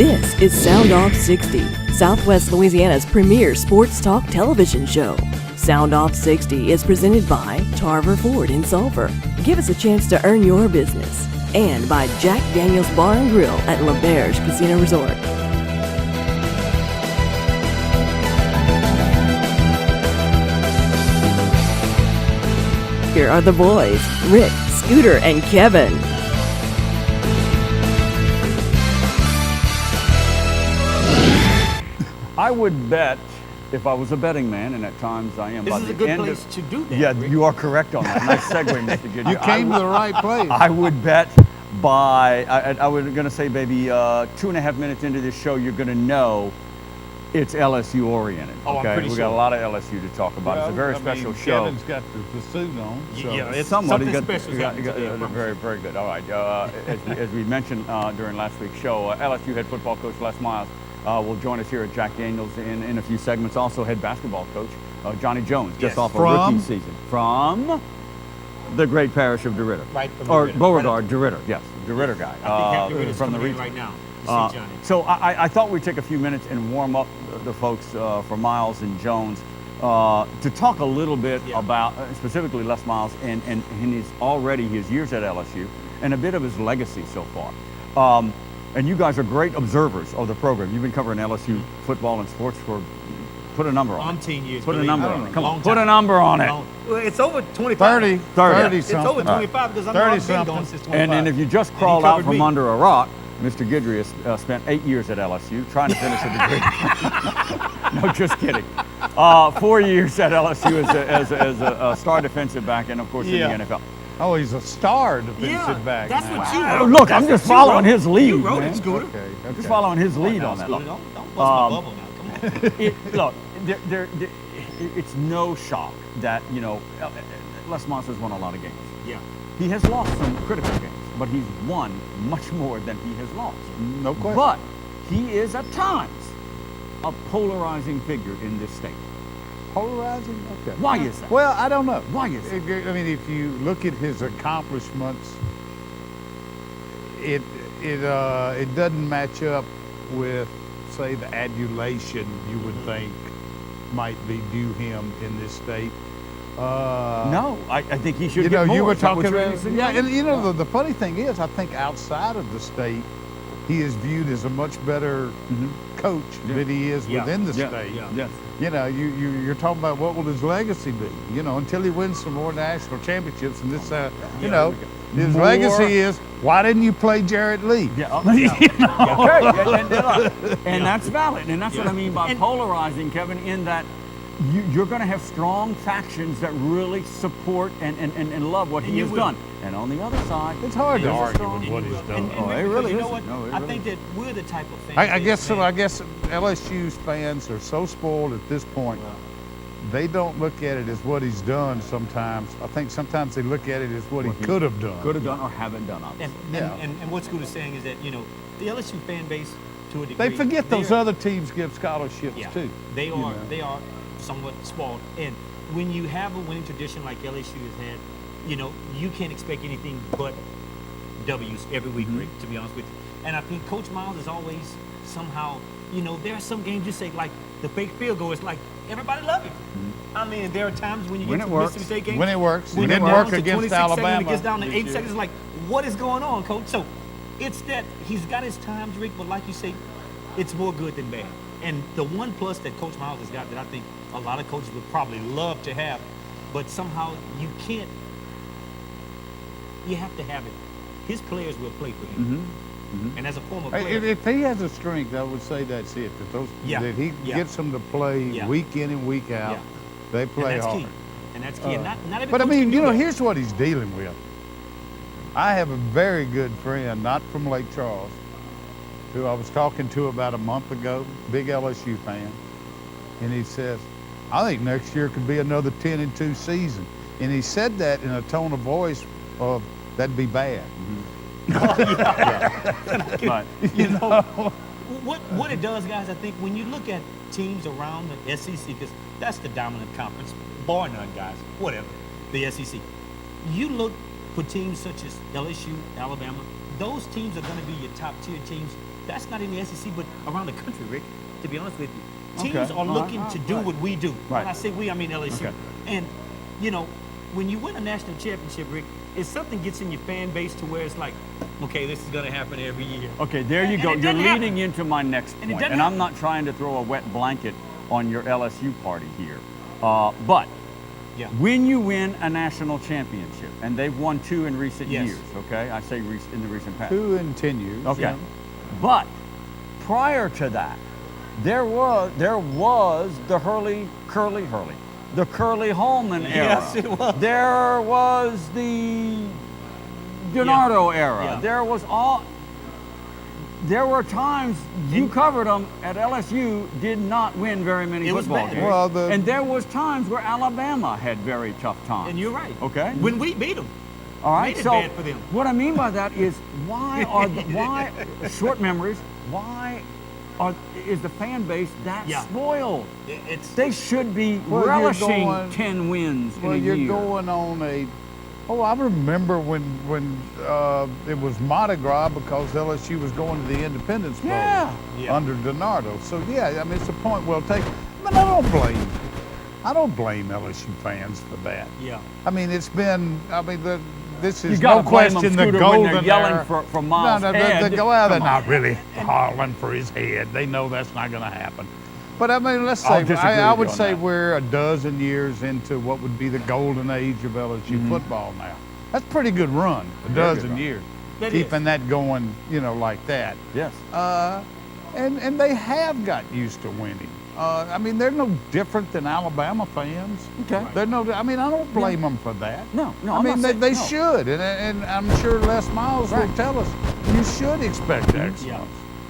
This is Soundoff 60, Southwest Louisiana's premier sports talk television show. Soundoff 60 is presented by Tarver Ford in Sulphur. Give us a chance to earn your business. And by Jack Daniel's Bar and Grill at Lauberge Casino Resort. Here are the boys, Rick, Scooter, and Kevin. I would bet, if I was a betting man, and at times I am. This is a good place to do that. Yeah, Rick. you are correct on that. Nice segue, Mr. Gideon. You came to the right place. I would bet by, I was going to say maybe 2.5 minutes into this show, you're going to know it's LSU oriented. Oh, I'm pretty We sure. got a lot of LSU to talk about. It's a very special show. Kevin's got the suit on. So. Yeah, it's Somebody something special. very, very good. All right. As we mentioned during last week's show, LSU head football coach Les Miles will join us here at Jack Daniels in a few segments. Also, head basketball coach Johnny Jones, just off a rookie season from the great parish of DeRidder. Right from or DeRidder. Beauregard, DeRidder. Yes, DeRidder guy. I think Happy from the coming in region. right now. To see Johnny. So I thought we'd take a few minutes and warm up the folks for Miles and Jones to talk a little bit about specifically Les Miles and his years at LSU and a bit of his legacy so far. And you guys are great observers of the program. You've been covering LSU football and sports for, put a number on it. 10 years. Put a number on it. Come on, Long put a time. number on it. Well, it's over 25. 30 It's something. over 25 because I'm 30 been something. going since 25. And if you just crawled he out covered from me. under a rock, Mr. Guidry has spent 8 years at LSU trying to finish a degree. No, just kidding. 4 years at LSU as a star defensive back and, of course, in the NFL. Oh, he's a star defensive back. That's now. what you Oh, wrote. look, That's I'm just what you following wrote. his lead, You wrote man. it, Scooter. Okay. Just following his lead on that. Scooter, don't bust my bubble now. Come on. Look, it's no shock that, Les Miles has won a lot of games. Yeah. He has lost some critical games, but he's won much more than he has lost. No question. But he is at times a polarizing figure in this state. Polarizing? Okay. Why is that? Well, I don't know. Why is it? I mean, if you look at his accomplishments, it doesn't match up with, say, the adulation you would think might be due him in this state. No, I think he should You get know, more. you were Is that what talking you're about, insinuating? and you know, the funny thing is, I think outside of the state, he is viewed as a much better coach than he is within the state. Yes. You know, you're talking about what will his legacy be? You know, until he wins some more national championships, and this, you know, his More- legacy is, why didn't you play Jarrett Lee? Yeah. You know? Okay. And that's valid, and that's what I mean by polarizing, Kevin. In that you're going to have strong factions that really support and love what he has done, and on the other side, It's hard to there's a argue strong- with what he's done. And Oh, it because really you know isn't. what? No, it I really think that we're the type of fans. I guess so. I guess LSU's fans are so spoiled at this point. They don't look at it as what he's done sometimes. I think sometimes they look at it as what he could have done. could have done or haven't done, obviously. And what Scooter's saying is that, the LSU fan base, to a degree, They forget those they're- other teams give scholarships too. They you are know. they are somewhat spoiled. And when you have a winning tradition like LSU has had, you can't expect anything but W's every week, Rick, to be honest with you. And I think Coach Miles is always somehow, there are some games you say, like the fake field goal, it's like everybody loves it. I mean, there are times when you When get it to works. Mississippi State games. When it works. When It didn't down work to against 26 seconds, Alabama. when it gets down to this 8 year. seconds, it's like, what is going on, Coach? So it's that he's got his times, Rick, but like you say, it's more good than bad. And the one plus that Coach Miles has got that I think a lot of coaches would probably love to have, but somehow you can't, you have to have it. His players will play for him. And as a former player, If he has a strength, I would say that's it. That he gets them to play week in and week out. They play and that's hard. key. And that's key. And not every But I coach mean, can do that. here's what he's dealing with. I have a very good friend, not from Lake Charles, who I was talking to about a month ago, big LSU fan, and he says, I think next year could be another 10-2 season. And he said that in a tone of voice of, that'd be bad. But You know? What it does, guys, I think when you look at teams around the SEC, because that's the dominant conference, bar none, guys, whatever, the SEC. You look for teams such as LSU, Alabama, those teams are going to be your top tier teams. That's not in the SEC, but around the country, Rick, to be honest with you. Teams Okay. are looking to do what we do. Right. When I say we, I mean LSU. Okay. And, you know, when you win a national championship, Rick, if something gets in your fan base to where it's like, okay, this is going to happen every year. Okay, there you And go. it You're doesn't leading into my next And it point. doesn't And I'm happen. not trying to throw a wet blanket on your LSU party here. But Yeah. when you win a national championship, and they've won 2 in recent Yes. years, okay? I say in the recent past. 2 in 10 years. Okay. Yeah. But prior to that, there was the the Curly Holman era. Yes, it was. There was the DiNardo era. Yeah. There were times you covered them at LSU did not win very many It was football bad. games. Well, and there was times where Alabama had very tough times. And you're right. Okay. When we beat them. All right, Made it so bad for them. what I mean by that is why short memories? Is the fan base that Yeah. spoiled? It's They should be Well, you're relishing going- 10 wins Well, in a you're year. going on a. Oh, I remember when it was Mardi Gras because LSU was going to the Independence Bowl Yeah. under DiNardo. So yeah, I mean it's a point well taken. But I don't blame LSU fans for that. Yeah. I mean it's been. I mean this You is gotta no blame question them, the Scooter, when they're golden yelling era. for Miles' no, head. They're Come not on. really hollering for his head. They know that's not going to happen. But I mean, let's I'll say disagree I with would you on say that. we're a dozen years into what would be the golden age of LSU Mm-hmm. football now. That's a pretty good run, a Very good dozen run. years, That keeping that going, like that. Yes. And they have got used to winning. I mean, they're no different than Alabama fans. Okay. They're no. I mean, I don't blame them for that. No, I I'm mean, not saying- they no. should, and I'm sure Les Miles will Right. tell us you should expect excellence.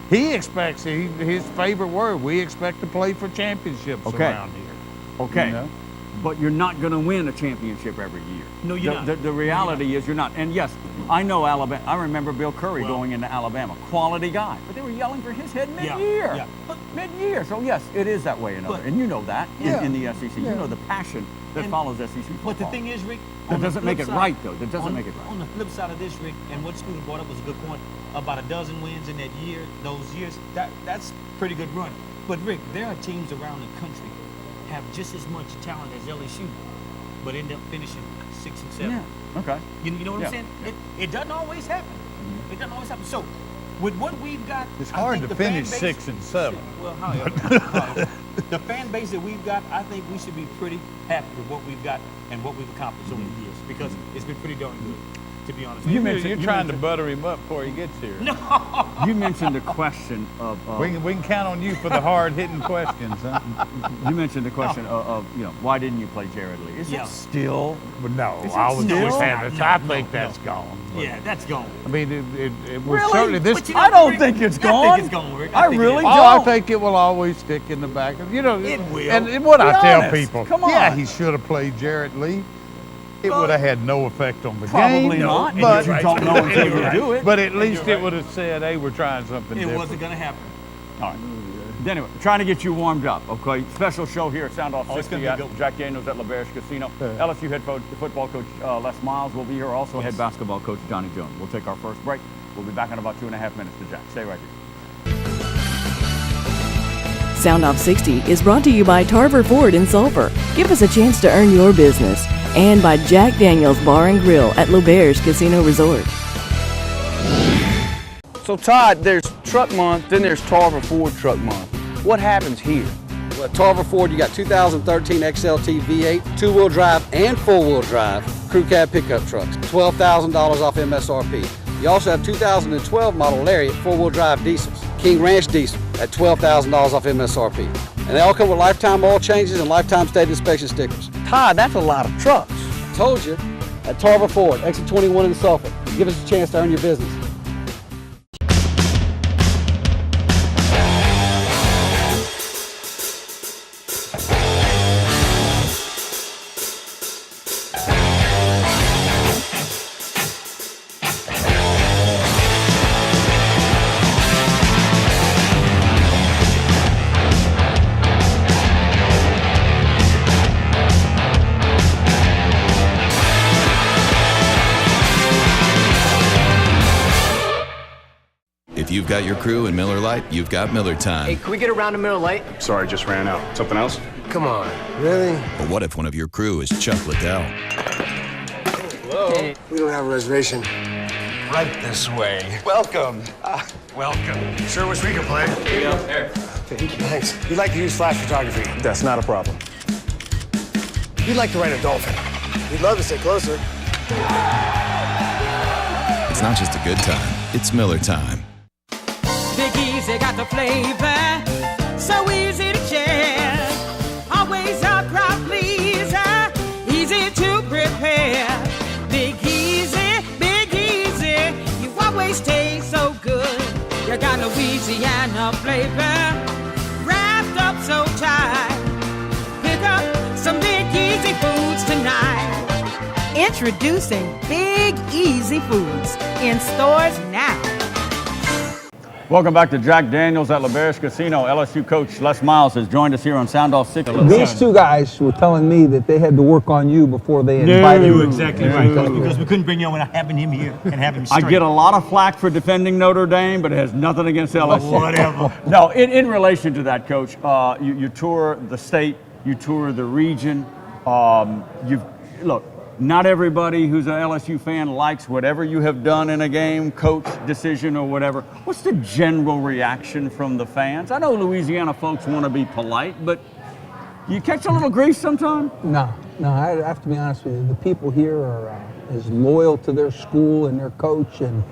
He expects his favorite word. We expect to play for championships Okay. around here. Okay. You know? But you're not going to win a championship every year. No, you're not. The reality is you're not. And yes, I know Alabama. I remember Bill Curry Well- going into Alabama. Quality guy. But they were yelling for his head Yeah, mid-year. yeah. Mid-year. So yes, it is that way But- and you know that Yeah. in the SEC. Yeah. You know the passion that And- follows SEC football. But the thing is, Rick, That on the doesn't make flip it side- right, though. That doesn't on- make it right. On the flip side of this, Rick, and what Scooter brought up was a good point about a dozen wins in that year, those years. That's pretty good run. But Rick, there are teams around the country have just as much talent as LSU, but end up finishing 6 and 7. Yeah. Okay. You know what Yeah. I'm saying? It doesn't always happen. It doesn't always happen. So, with what we've got, It's I hard think to the fan finish base- 6 and 7. Well, however, the fan base that we've got, I think we should be pretty happy with what we've got and what we've accomplished over the years because it's been pretty darn good, to be honest with You you. mentioned- You're trying to butter him up before he gets here. No. You mentioned the question of. We can count on you for the hard-hitting questions, huh? You mentioned the question of why didn't you play Jared Lee? Is Yeah. it still? But no, Is it I was still? always having. No, I no, think no. that's gone. Yeah, that's gone. I mean, it was Really? certainly this. But you know, I don't Rick, think it's I gone. think it's gone, Rick. I think it really is. don't. I think it will always stick in the back. It will. And what Be I tell honest. people, Come yeah, on. he should have played Jarrett Lee. It Well, would have had no effect on the Probably game. not. and But you're you right. don't know until You're you right. do it. But at least you're it would have said, hey, we're trying something It different. wasn't going to happen. All right. Anyway, trying to get you warmed up, okay? Special show here at Soundoff Oh, it's 60 gonna at be good. Jack Daniels at Lauberge Casino. Yeah. LSU head football coach Les Miles will be here. Also Yes. head basketball coach Johnny Jones. We'll take our first break. We'll be back in about 2.5 minutes to Jack. Stay right here. Soundoff 60 is brought to you by Tarver Ford in Sulphur. Give us a chance to earn your business. And by Jack Daniels Bar and Grill at Lauberge Casino Resort. So Todd, there's Truck Month, then there's Tarver Ford Truck Month. What happens here? Well, at Tarver Ford, you got 2013 XLT V8, two-wheel drive and four-wheel drive crew cab pickup trucks, $12,000 off MSRP. You also have 2012 model Lariat four-wheel drive diesels, King Ranch diesel at $12,000 off MSRP. And they all come with lifetime oil changes and lifetime state inspection stickers. Todd, that's a lot of trucks. Told you, at Tarver Ford, exit 21 in Suffolk. Give us a chance to earn your business. If you've got your crew in Miller Lite, you've got Miller time. Hey, can we get a round of Miller Lite? Sorry, just ran out. Something else? Come on, really? But what if one of your crew is Chuck Liddell? Hello? Hey. We don't have a reservation. Right this way. Welcome. Welcome. Sure wish we could play. Here you go. Here. Thank you. Thanks. We'd like to use flash photography. That's not a problem. We'd like to ride a dolphin. We'd love to sit closer. It's not just a good time, it's Miller time. Big Easy got the flavor, so easy to share. Always a crowd pleaser, easy to prepare. Big Easy, you always taste so good. You got Louisiana flavor, wrapped up so tight. Pick up some Big Easy foods tonight. Introducing Big Easy Foods in stores now. Welcome back to Jack Daniels at Lauberge Casino. LSU coach Les Miles has joined us here on Soundoff 60. These two guys were telling me that they had to work on you before they invited you. Exactly right. Because we couldn't bring you on without having him here and having him straight. I get a lot of flack for defending Notre Dame, but it has nothing against LSU. Whatever. No, in relation to that, Coach, you tour the state, you tour the region. Look, not everybody who's an LSU fan likes whatever you have done in a game, coach, decision, or whatever. What's the general reaction from the fans? I know Louisiana folks want to be polite, but you catch a little grief sometimes? No, I have to be honest with you. The people here are as loyal to their school and their coach, and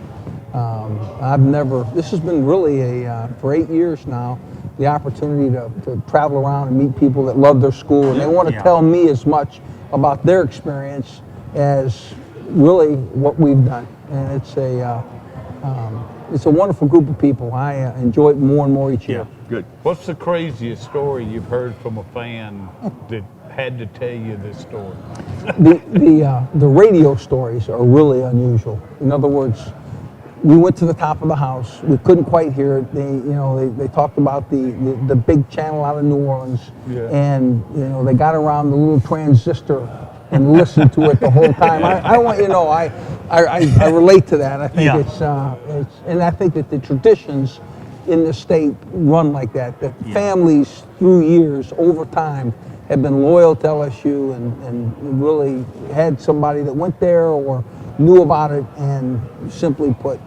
this has been really for 8 years now, the opportunity to travel around and meet people that love their school, and they want to tell me as much about their experience as really what we've done. And it's a wonderful group of people. I enjoy it more and more each year. Good. What's the craziest story you've heard from a fan that had to tell you this story? The radio stories are really unusual. In other words, we went to the top of the house. We couldn't quite hear it. They talked about the big channel out of New Orleans, and they got around the little transistor and listened to it the whole time. I want you to know I relate to that. I think and I think that the traditions in the state run like that. That families through years, over time, have been loyal to LSU and really had somebody that went there or knew about it and simply put,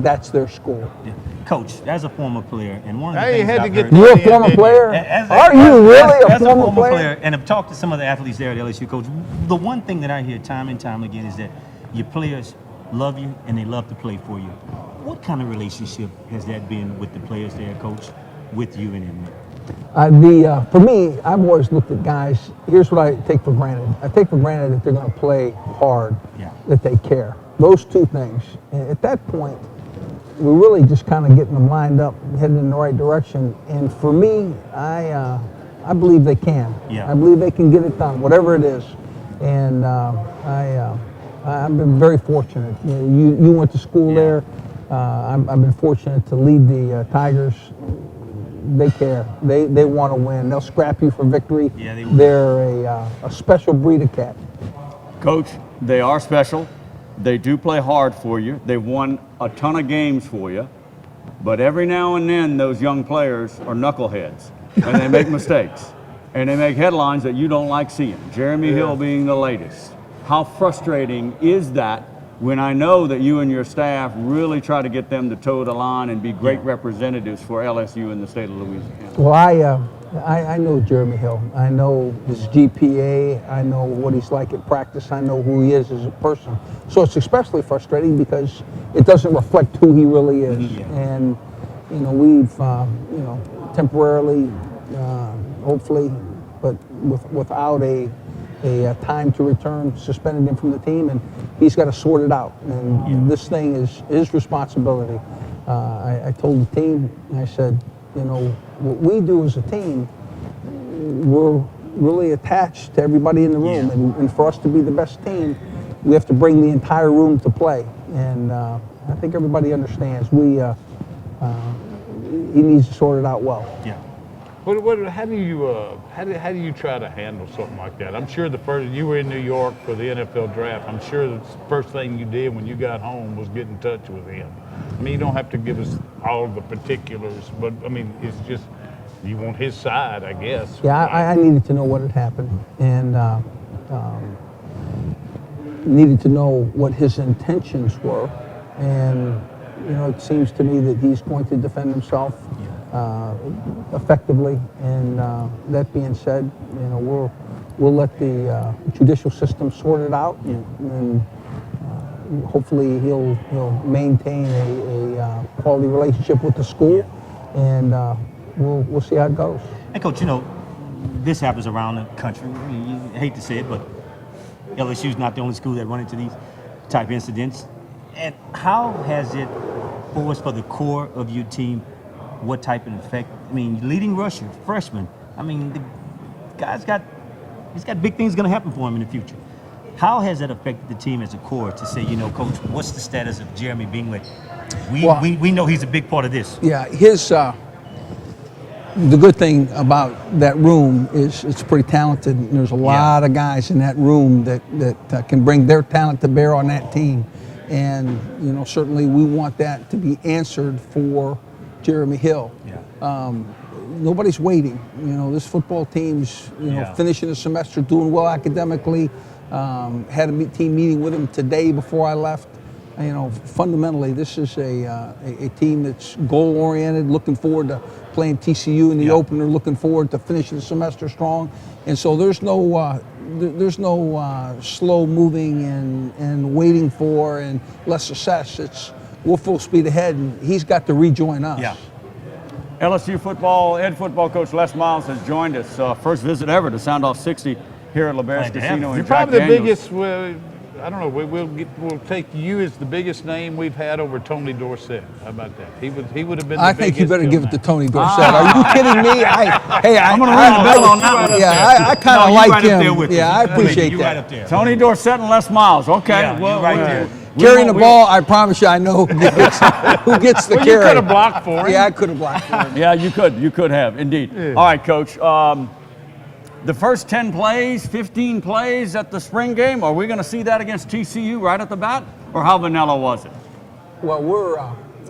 that's their school. Yeah. Coach, as a former player, and one of the Hey, things you had to I've get heard, You're a former player? Are you really a former player? And I've talked to some of the athletes there at LSU, Coach. The one thing that I hear time and time again is that your players love you and they love to play for you. What kind of relationship has that been with the players there, Coach, with you and them? For me, I've always looked at guys, here's what I take for granted. I take for granted that they're going to play hard, that they care. Those two things. And at that point, we're really just kind of getting them lined up, heading in the right direction. And for me, I believe they can. Yeah. I believe they can get it done, whatever it is. And I've been very fortunate. You went to school there. I've been fortunate to lead the Tigers. They care. They want to win. They'll scrap you for victory. Yeah, they will. They're a special breed of cat. Coach, they are special. They do play hard for you. They've won a ton of games for you. But every now and then, those young players are knuckleheads, and they make mistakes. And they make headlines that you don't like seeing. Jeremy Hill being the latest. How frustrating is that when I know that you and your staff really try to get them to toe the line and be great representatives for LSU in the state of Louisiana? Well, I know Jeremy Hill. I know his GPA. I know what he's like at practice. I know who he is as a person. So it's especially frustrating because it doesn't reflect who he really is. And we've temporarily, hopefully, but without a time to return, suspended him from the team, and he's got to sort it out. And this thing is his responsibility. I told the team, I said, what we do as a team, we're really attached to everybody in the room, and for us to be the best team, we have to bring the entire room to play. And I think everybody understands. He needs to sort it out well. Yeah. How do you try to handle something like that? I'm sure you were in New York for the NFL draft. I'm sure the first thing you did when you got home was get in touch with him. I mean, you don't have to give us all the particulars, but I mean, it's just you want his side, I guess. Yeah, I needed to know what had happened, and needed to know what his intentions were, and it seems to me that he's going to defend himself effectively. And that being said, we'll let the judicial system sort it out, and hopefully he'll maintain a quality relationship with the school, and we'll see how it goes. And Coach, this happens around the country. I mean, you hate to say it, but LSU's not the only school that run into these type incidents. And how has it forced for the core of your team? What type of effect? I mean, leading rusher, freshman. I mean, the guy's got big things going to happen for him in the future. How has that affected the team as a core to say, Coach, what's the status of Jeremy Bingley? We know he's a big part of this. Yeah, the good thing about that room is it's pretty talented, and there's a lot of guys in that room that can bring their talent to bear on that team. And, certainly we want that to be answered for Jeremy Hill. Nobody's waiting. This football team's, finishing the semester, doing well academically. Had a team meeting with him today before I left. Fundamentally, this is a team that's goal-oriented, looking forward to playing TCU in the opener, looking forward to finishing the semester strong. And so there's no slow moving and waiting for and let's assess. We're full speed ahead, and he's got to rejoin us. Yeah. LSU head football coach Les Miles has joined us. First visit ever to Soundoff 60 here at Lauberge Casino in You're Jack probably the Daniels. biggest. I don't know. We'll take you as the biggest name we've had over Tony Dorsett. How about that? He would have been. I think you better give it to Tony Dorsett. Are you kidding me? I'm going to ring the bell on that one. Yeah, I kind of like him. Yeah, I appreciate Right that. up there. Tony Dorsett and Les Miles. Okay. Yeah, you're right there. Carrying the ball, I promise you, I know who gets the Well, carry. you could have blocked for him. Yeah, I could have blocked for him. Yeah, you could have, indeed. Yeah. All right, Coach. The first 10 plays, 15 plays at the spring game, are we going to see that against TCU right at the bat? Or how vanilla was it? Well,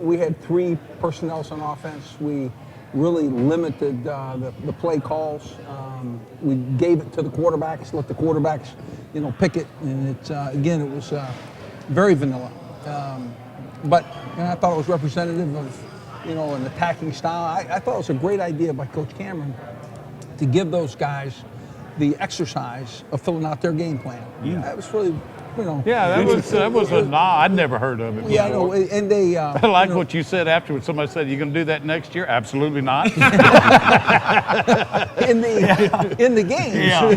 we had 3 personnels on offense. We really limited the play calls. We gave it to the quarterbacks, let the quarterbacks, pick it. And it was very vanilla. But I thought it was representative of, an attacking style. I thought it was a great idea by Coach Cameron to give those guys the exercise of filling out their game plan. Yeah. That was really, Yeah, that was a nod. I'd never heard of it. Yeah, I know, and they. I like what you said afterwards. Somebody said, "You going to do that next year?" Absolutely not. in the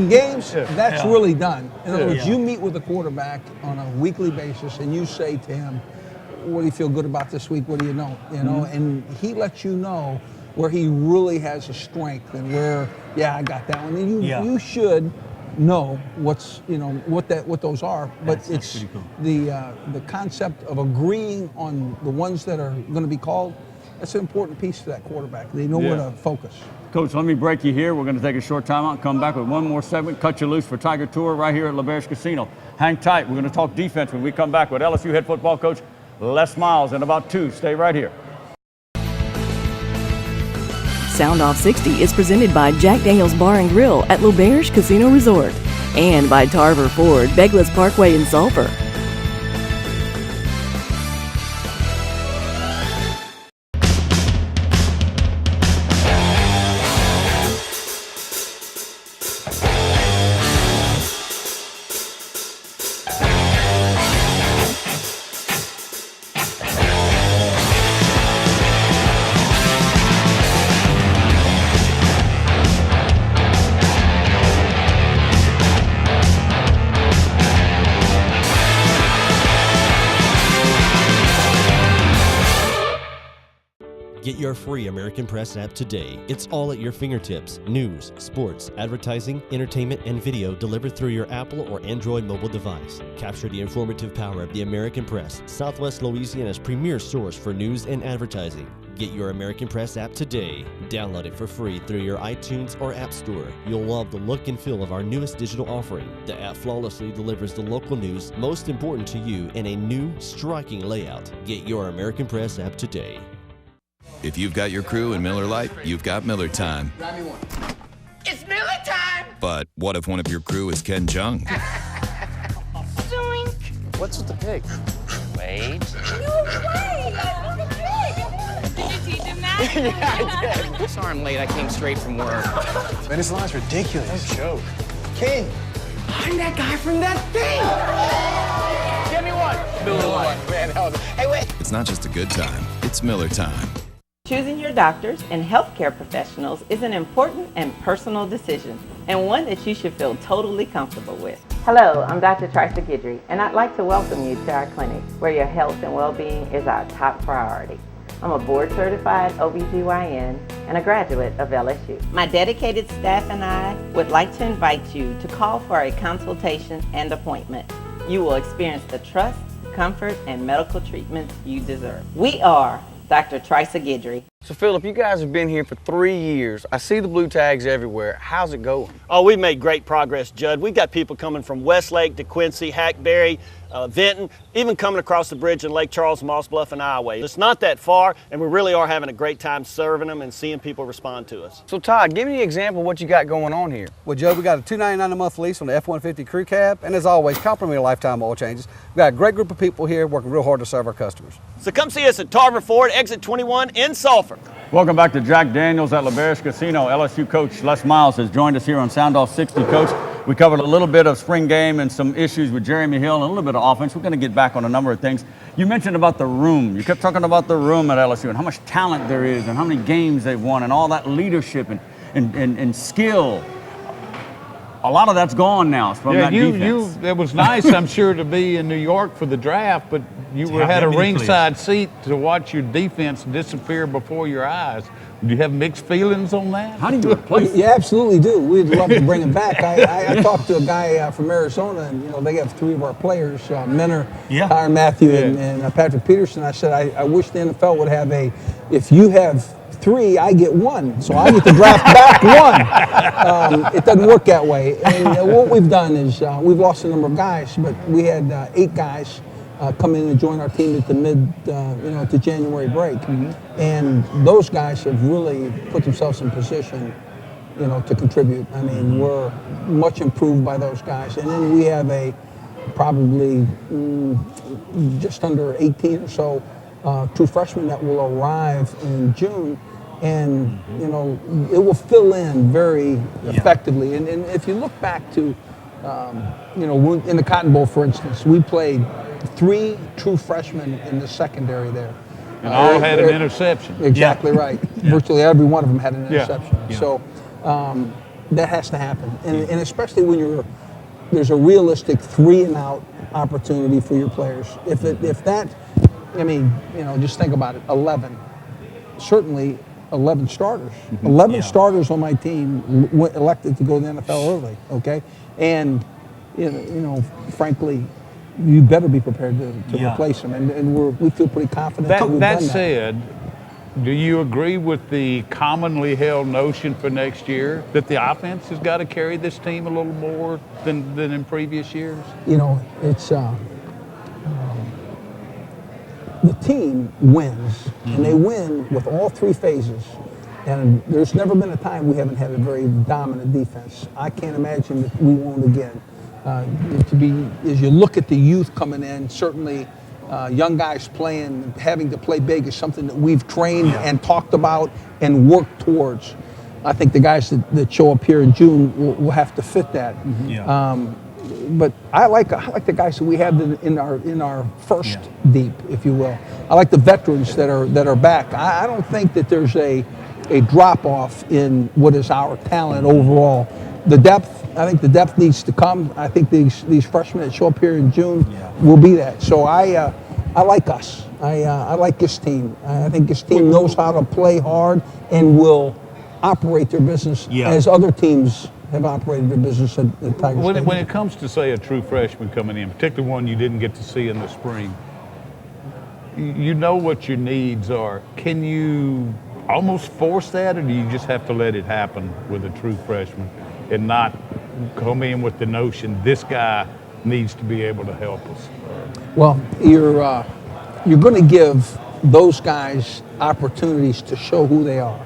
games, that's really done. In other words, you meet with a quarterback on a weekly basis, and you say to him, "What do you feel good about this week? What do you know?" And he lets you know where he really has a strength and where, I got that one. And you should know what those are. But it's pretty cool. The concept of agreeing on the ones that are going to be called. That's an important piece to that quarterback. They know where to focus. Coach, let me break you here. We're going to take a short time out and come back with one more segment. Cut you loose for Tiger Tour right here at Lauberge Casino. Hang tight. We're going to talk defense when we come back with LSU head football coach Les Miles in about 2. Stay right here. Soundoff 60 is presented by Jack Daniels Bar and Grill at Lauberge Casino Resort and by Tarver Ford, Beglis Parkway in Sulphur. Get your free American Press app today. It's all at your fingertips. News, sports, advertising, entertainment, and video delivered through your Apple or Android mobile device. Capture the informative power of the American Press, Southwest Louisiana's premier source for news and advertising. Get your American Press app today. Download it for free through your iTunes or App Store. You'll love the look and feel of our newest digital offering. The app flawlessly delivers the local news most important to you in a new, striking layout. Get your American Press app today. If you've got your crew in Miller Lite, you've got Miller time. Grab me one. It's Miller time! But what if one of your crew is Ken Jung? Zoink! What's with the pig? Wait. No way! Did you teach him that? Yeah, I did. Sorry I'm late. I came straight from work. Man, this line's ridiculous. No joke. King, I'm that guy from that thing! Give me one. Miller Lite. Man, hey, wait. It's not just a good time, it's Miller time. Choosing your doctors and healthcare professionals is an important and personal decision, and one that you should feel totally comfortable with. Hello, I'm Dr. Trisa Guidry, and I'd like to welcome you to our clinic, where your health and well-being is our top priority. I'm a board-certified OBGYN and a graduate of LSU. My dedicated staff and I would like to invite you to call for a consultation and appointment. You will experience the trust, comfort, and medical treatment you deserve. We are Dr. Trisa Guidry. So, Philip, you guys have been here for 3 years. I see the blue tags everywhere. How's it going? Oh, we've made great progress, Judd. We've got people coming from Westlake to Quincy, Hackberry, Vinton, even coming across the bridge in Lake Charles, Moss Bluff, and Iowa. It's not that far, and we really are having a great time serving them and seeing people respond to us. So, Todd, give me an example of what you got going on here. Well, Joe, we got a $299 a month lease on the F-150 crew cab, and as always, complimentary lifetime oil changes. We've got a great group of people here working real hard to serve our customers. So come see us at Tarver Ford, exit 21 in Sulphur. Welcome back to Jack Daniels at Lauberge Casino. LSU coach Les Miles has joined us here on Soundoff 60. Coach, we covered a little bit of spring game and some issues with Jeremy Hill and a little bit of offense. We're going to get back on a number of things. You mentioned about the room. You kept talking about the room at LSU and how much talent there is and how many games they've won and all that leadership and skill. A lot of that's gone now from that defense. It was nice, I'm sure, to be in New York for the draft, but you had a ringside seat to watch your defense disappear before your eyes. Do you have mixed feelings on that? How do you replace You absolutely do. We'd love to bring him back. I talked to a guy from Arizona, and they have 3 of our players, Minner, Tyron Matthew, and Patrick Peterson. I said, I wish the NFL would have if you have 3, I get 1. So I get to draft back 1. It doesn't work that way. And what we've done is we've lost a number of guys, but we had 8 guys come in and join our team at the at the January break. And those guys have really put themselves in position, to contribute. I mean, we're much improved by those guys. And then we have probably just under 18 or so true freshmen that will arrive in June, and it will fill in very effectively. And if you look back to in the Cotton Bowl, for instance, we played 3 true freshmen in the secondary there. And all had an interception. Exactly right. Virtually every one of them had an interception. So that has to happen, and especially when there's a realistic 3-and-out opportunity for your players. If that. I mean, just think about it. 11, certainly 11 starters. 11 starters on my team elected to go to the NFL early. Okay, and frankly, you better be prepared to replace them. And we feel pretty confident that we've done that. That said, do you agree with the commonly held notion for next year that the offense has got to carry this team a little more than in previous years? It's. The team wins, and they win with all 3 phases. And there's never been a time we haven't had a very dominant defense. I can't imagine that we won't again. As you look at the youth coming in, certainly young guys having to play big is something that we've trained and talked about and worked towards. I think the guys that show up here in June will have to fit that. But I like the guys that we have in our first deep, if you will. I like the veterans that are back. I don't think that there's a drop off in what is our talent overall. The depth, I think the depth needs to come. I think these freshmen that show up here in June will be that. So I like us. I like this team. I think this team knows how to play hard and will operate their business as other teams have operated their business at Tiger Stadium. When it comes to, say, a true freshman coming in, particularly one you didn't get to see in the spring, you know what your needs are. Can you almost force that, or do you just have to let it happen with a true freshman and not come in with the notion this guy needs to be able to help us? Well, you're going to give those guys opportunities to show who they are,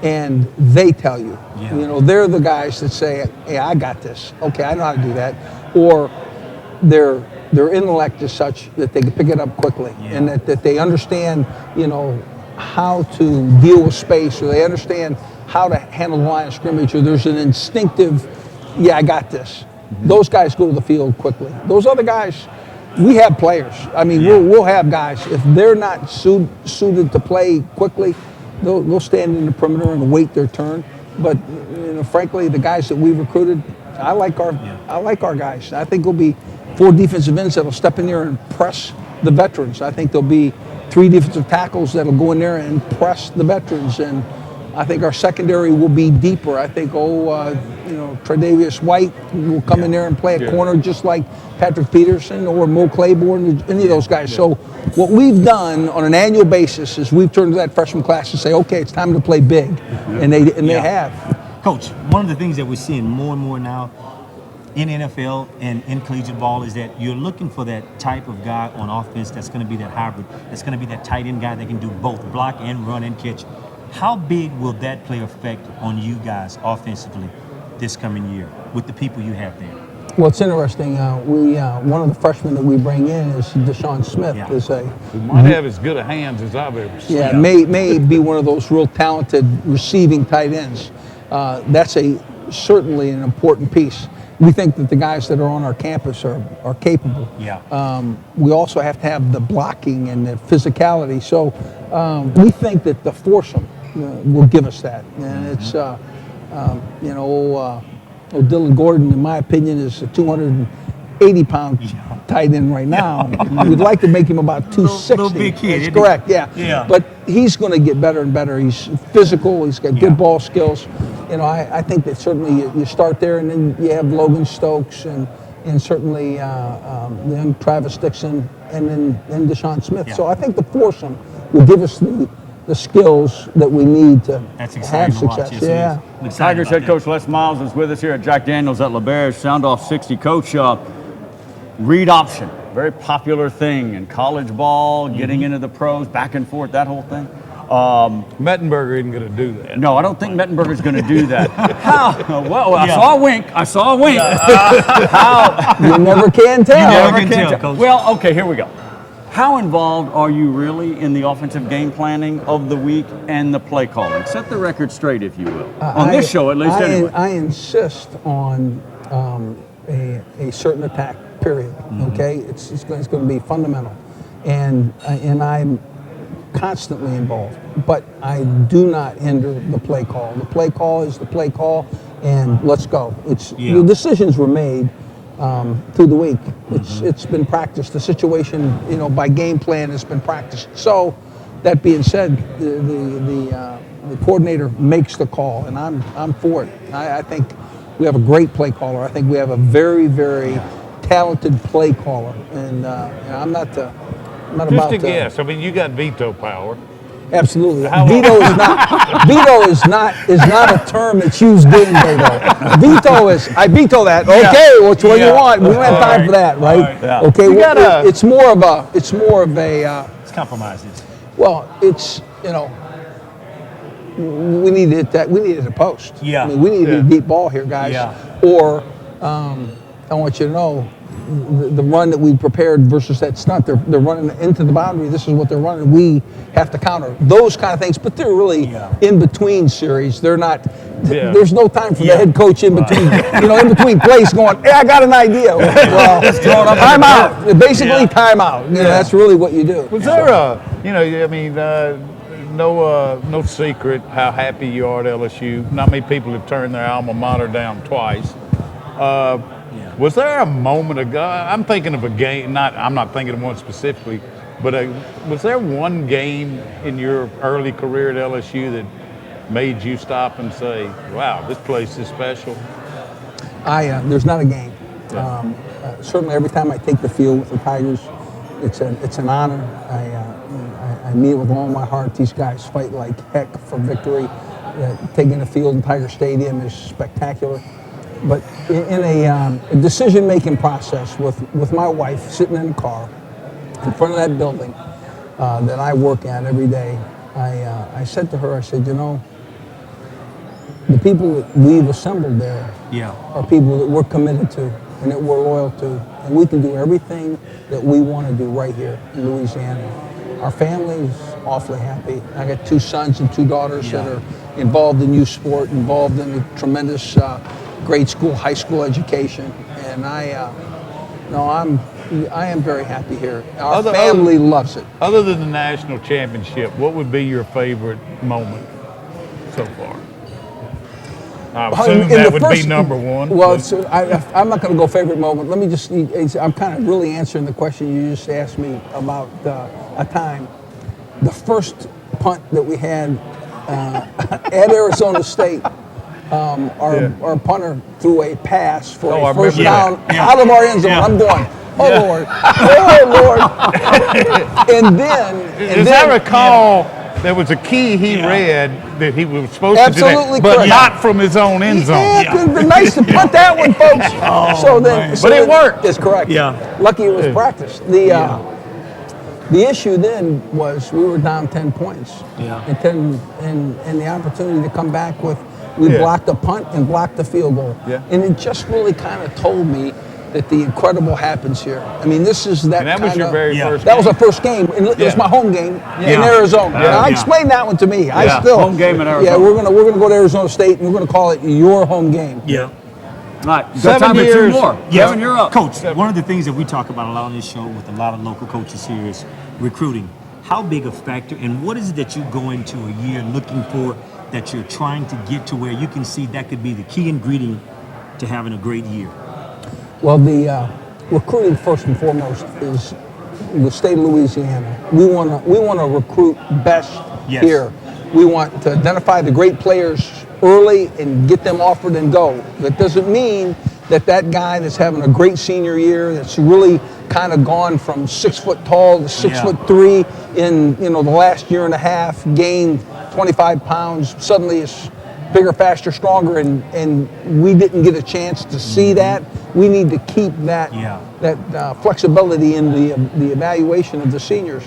and they tell you. You know, they're the guys that say, "Hey, I got this. Okay, I know how to do that," or their intellect is such that they can pick it up quickly, and that they understand, you know, how to deal with space, or they understand how to handle the line of scrimmage, or there's an instinctive, "Yeah, I got this." Those guys go to the field quickly. Those other guys, we have players. I mean, we'll have guys. If they're not suited to play quickly, they'll stand in the perimeter and wait their turn. But you know, frankly, the guys that we've recruited, I like our guys. I think there'll be 4 defensive ends that'll step in there and press the veterans. I think there'll be 3 defensive tackles that'll go in there and press the veterans. And I think our secondary will be deeper. I think, Tre'Davious White will come in there and play a corner just like Patrick Peterson or Mo Claiborne, any of those guys. So what we've done on an annual basis is we've turned to that freshman class and say, okay, it's time to play big. And they have. Coach, one of the things that we're seeing more and more now in NFL and in collegiate ball is that you're looking for that type of guy on offense that's going to be that hybrid, that's going to be that tight end guy that can do both block and run and catch. How big will that play effect on you guys offensively this coming year with the people you have there? Well, it's interesting. One of the freshmen that we bring in is Deshaun Smith. He might have as good a hands as I've ever seen. Yeah, may be one of those real talented receiving tight ends. That's certainly an important piece. We think that the guys that are on our campus are capable. We also have to have the blocking and the physicality. So we think that the foursome will give us that. And it's, Dylan Gordon, in my opinion, is a 280-pound tight end right now. We'd like to make him about 260. Little big kid. That's correct, yeah. But he's going to get better and better. He's physical. He's got good ball skills. You know, I think that certainly you start there, and then you have Logan Stokes and certainly then Travis Dixon and then Deshaun Smith. So I think the foursome will give us the skills that we need to have success. Tigers head coach Les Miles is with us here at Jack Daniels at Lauberge, Soundoff 60. Coach, read option, very popular thing in college ball, getting into the pros, back and forth, that whole thing. Mettenberger isn't going to do that. No, I don't think Mettenberger's going to do that. How? Well, I saw a wink. How? You never can tell. You never can tell, Coach. Well, okay, here we go. How involved are you really in the offensive game planning of the week and the play calling? Set the record straight, if you will. On this show, at least, anyway. I insist on a certain attack, period. Okay? It's going to be fundamental. And I'm constantly involved. But I do not hinder the play call. The play call is the play call, and let's go. The decisions were made through the week. It's been practiced. The situation, by game plan has been practiced. So, that being said, the coordinator makes the call, and I'm for it. I think we have a great play caller. I think we have a very, very talented play caller, and I'm not about just a guess. I mean, you got veto power. Absolutely. Veto is not a term that's used during veto. I veto that. Okay, which one you want? We don't have time for that, right? Okay. It's more of a. It's compromises. Well, it's we need to hit that. We need to hit a post. Yeah. I mean, we need to hit a deep ball here, guys. Or I want you to know. The run that we prepared versus that stunt, they're running into the boundary. This is what they're running. We have to counter those kind of things, but they're really in between series. They're not. There's no time for the head coach in between. In between plays, going, "Hey, I got an idea." Well, time out. Basically, time out. That's really what you do. Was there no secret how happy you are at LSU? Not many people have turned their alma mater down twice. Was there a moment ago? I'm thinking of a game. I'm not thinking of one specifically, But was there one game in your early career at LSU that made you stop and say, wow, this place is special? There's not a game. Certainly every time I take the field with the Tigers, it's an honor. I mean it with all my heart. These guys fight like heck for victory. Taking the field in Tiger Stadium is spectacular. But in a decision-making process with my wife sitting in the car in front of that building that I work at every day, I said to her, I said, you know, the people that we've assembled there are people that we're committed to and that we're loyal to, and we can do everything that we want to do right here in Louisiana. Our family's awfully happy. I got 2 sons and 2 daughters that are involved in youth sport, involved in a tremendous grade school, high school education, and I am very happy here. Our family loves it. Other than the national championship, what would be your favorite moment so far? I assume that would be number one. Well, so I'm not going to go favorite moment. Let me just, I'm kind of really answering the question you just asked me about a time. The first punt that we had at Arizona State, our punter threw a pass for a first down out of our end zone. I'm going, Lord, oh Lord. And as I recall, there was a key he read that he was supposed to do that, but not from his own end zone. Yeah, it would have been nice to punt that one, folks. But it worked. It's correct. Yeah. Lucky it was practice. The issue then was we were down 10 points. Yeah. And the opportunity to come back with, we blocked the punt and blocked the field goal. Yeah. And it just really kind of told me that the incredible happens here. I mean, this is that. And that was your very first game? That was the first game. It was my home game in Arizona. Now, explain that one to me. I still home game in Arizona. Yeah, we're gonna go to Arizona State and we're gonna call it your home game. Yeah. All right, 7 years. 2 more. Yeah. Kevin, you're up. Coach, one of the things that we talk about a lot on this show with a lot of local coaches here is recruiting. How big a factor, and what is it that you go into a year looking for that you're trying to get to where you can see that could be the key ingredient to having a great year? Well, the recruiting first and foremost is the state of Louisiana. We want to recruit best here. We want to identify the great players early and get them offered and go. That doesn't mean that guy that's having a great senior year, that's really kind of gone from 6 foot tall to 6'3" in the last year and a half, gained 25 pounds, suddenly is bigger, faster, stronger, and we didn't get a chance to see that. We need to keep that flexibility in the evaluation of the seniors.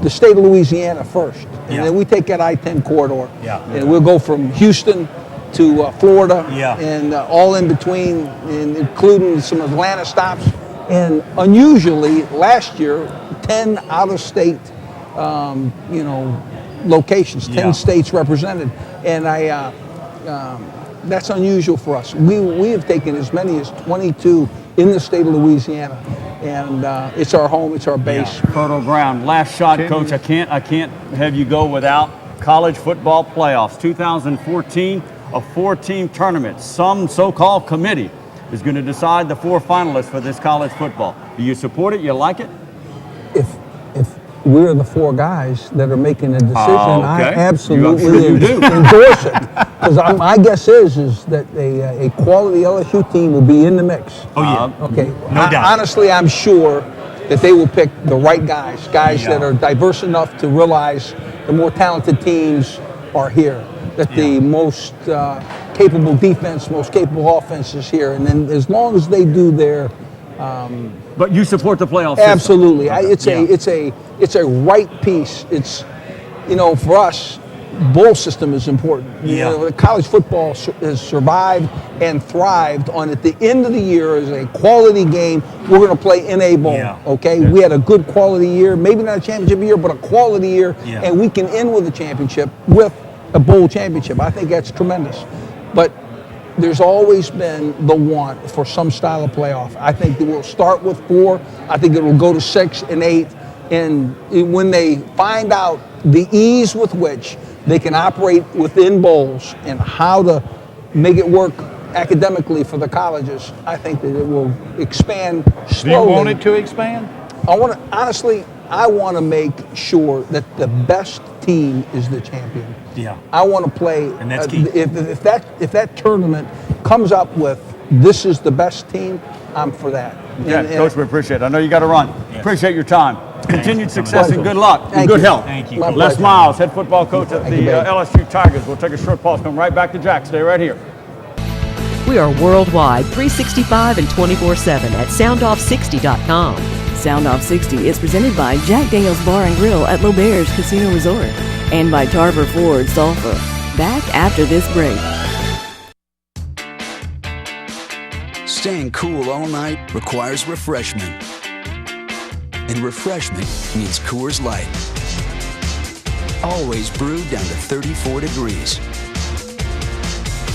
The state of Louisiana first, and then we take that I-10 corridor, and we'll go from Houston to Florida, and all in between, and including some Atlanta stops. And unusually, last year, 10 out-of-state, locations, 10 states represented, and that's unusual for us. We have taken as many as 22 in the state of Louisiana, and it's our home, it's our base. Fertile ground. Last shot, Coach. I can't have you go without college football playoffs. 2014, a 4-team tournament. Some so-called committee is going to decide the 4 finalists for this college football. Do you support it? You like it? If we're the 4 guys that are making a decision, I absolutely endorse it. Because my guess is that a quality LSU team will be in the mix. Oh, yeah. Okay. No doubt. Honestly, I'm sure that they will pick the right guys that are diverse enough to realize the more talented teams are here, that the most capable defense, most capable offense is here. And then as long as they do their but you support the playoff system? Absolutely. Okay. It's a right piece. It's, for us, bowl system is important. College football has survived and thrived on, at the end of the year, as a quality game. We're going to play in a bowl. Okay. We had a good quality year, maybe not a championship year, but a quality year, and we can end with a championship, with a bowl championship. I think that's tremendous. But there's always been the want for some style of playoff. I think it will start with 4. I think it will go to 6 and 8. And when they find out the ease with which they can operate within bowls and how to make it work academically for the colleges, I think that it will expand slowly. Do you want it to expand? I want to, honestly, I want to make sure that the best team is the champion. Yeah. I want to play. And that's key. If that tournament comes up with this is the best team, I'm for that. Yeah, Coach, we appreciate it. I know you got to run. Yes. Appreciate your time. Continued success Pleasure. and good luck and Thank good you. health. Thank you. My Les pleasure. Miles, head football coach at Thank the you, babe. LSU Tigers. We'll take a short pause. Come right back to Jack. Stay right here. We are worldwide, 365 and 24/7 at soundoff60.com. Soundoff 60 is presented by Jack Daniels Bar and Grill at Lauberge Casino Resort and by Tarver Ford Sulphur. Back after this break. Staying cool all night requires refreshment. And refreshment means Coors Light. Always brewed down to 34 degrees.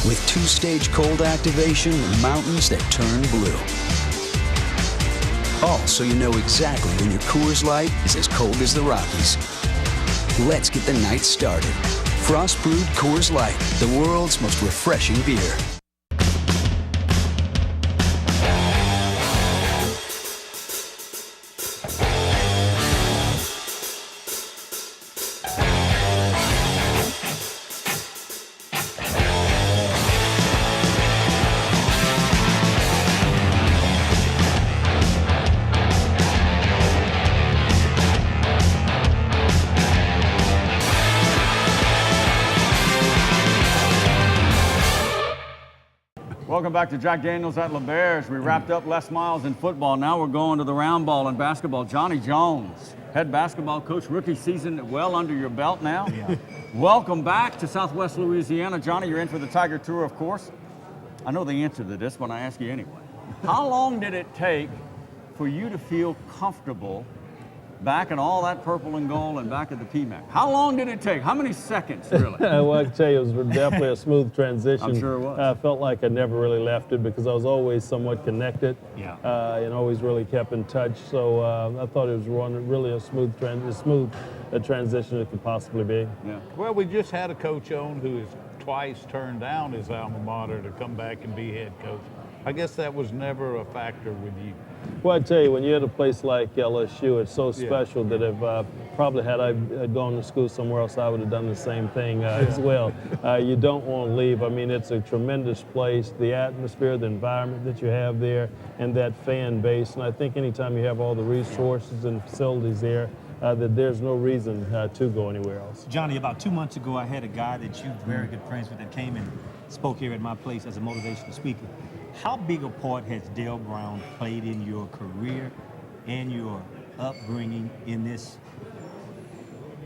With two-stage cold activation and mountains that turn blue. All so you know exactly when your Coors Light is as cold as the Rockies. Let's get the night started. Frost-brewed Coors Light, the world's most refreshing beer. Welcome back to Jack Daniels at Lauberge. We wrapped up Les Miles in football. Now we're going to the round ball and basketball. Johnny Jones, head basketball coach, rookie season well under your belt now. Yeah. Welcome back to Southwest Louisiana. Johnny, you're in for the Tiger Tour, of course. I know the answer to this, but I ask you anyway. How long did it take for you to feel comfortable back in all that purple and gold and back at the PMAC? How long did it take? How many seconds, really? Well, I can tell you, it was definitely a smooth transition. I'm sure it was. I felt like I never really left it because I was always somewhat connected, and always really kept in touch. So I thought it was really a smooth transition it could possibly be. Yeah. Well, we just had a coach on who has twice turned down his alma mater to come back and be head coach. I guess that was never a factor with you. Well, I tell you, when you're at a place like LSU, it's so special that if probably had I gone to school somewhere else, I would have done the same thing as well. You don't want to leave. I mean, it's a tremendous place. The atmosphere, the environment that you have there, and that fan base. And I think anytime you have all the resources and facilities there, that there's no reason to go anywhere else. Johnny, about 2 months ago, I had a guy that you're very good friends with that came and spoke here at my place as a motivational speaker. How big a part has Dale Brown played in your career and your upbringing in this